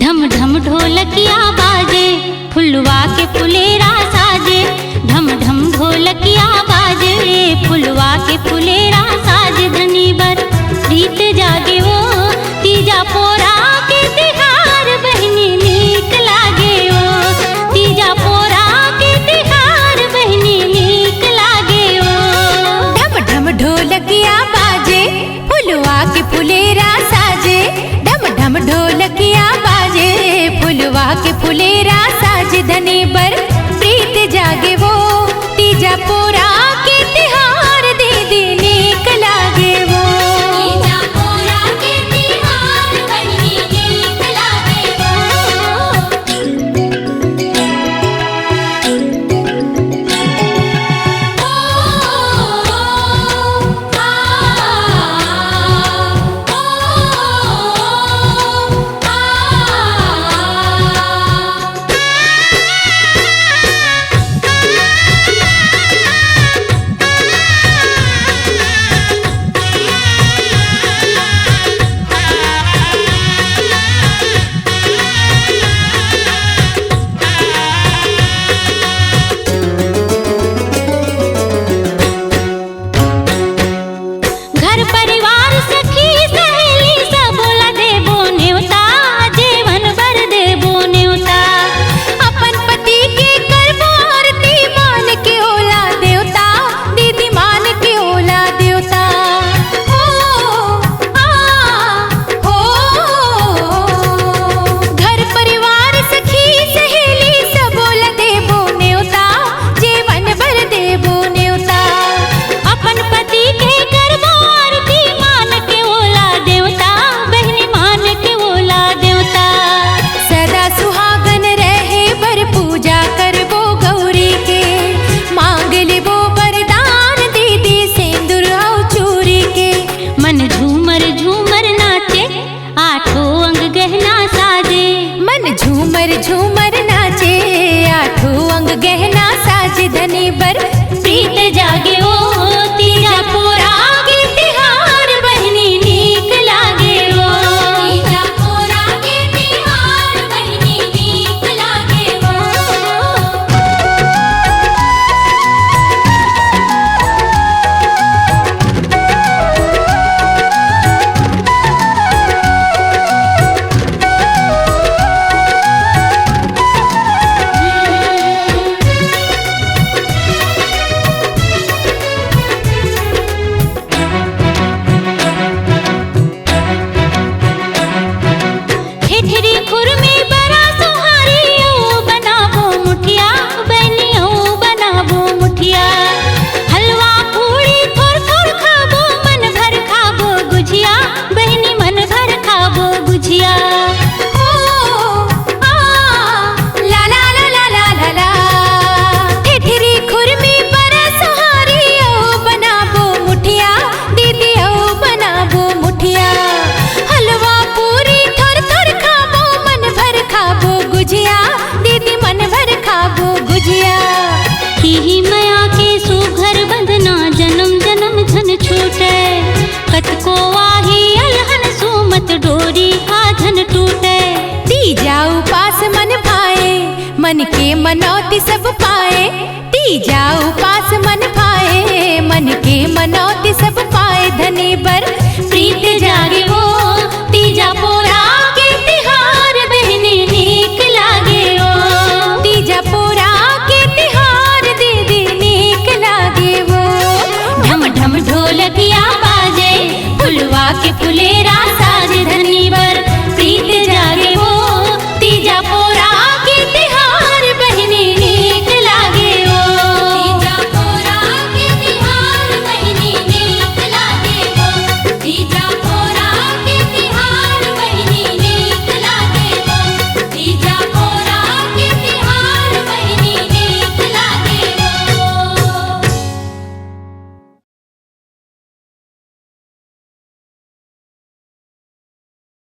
ढम ढम ढोलकिया बाजे, फुलवा के फुलेरा साजे। ढम ढम ढोलकिया बाजे, फुलवा के फुलेरा साजे। धनी बर रीत जागे वो तीजा पोरा के तिहार, बहनी नीक लागे वो तीजा पोरा के तिहार, बहनी नीक लागे वो। ढम ढम ढोलकिया बाजे, फुलवा के फुलेरा साजे। ढम ढम ढोलकिया बाजे, फुलवा के फुलेरा साजे। धनी बर प्रीत जागे वो तीजा पोरा के तिहार, दीदी नीक लागे वो तीजा पोरा के तिहार, बहनी नीक लागे झूमर नाचे, आठों अंग गहना साजे। धनी बर प्रीत जागे ओ तीजा पोरा के तिहार, बहनी नीक लागे वो तीजा पोरा के तिहार, बहनी नीक लागे ही मया के सुघर बंधना, जन्म जन्म झन छूटे। कतको आही अलहन सुमत, डोरी आधन टूटे। तीजा उपास मन भाए, मन के मनौती सब पाए। तीजा उपास मन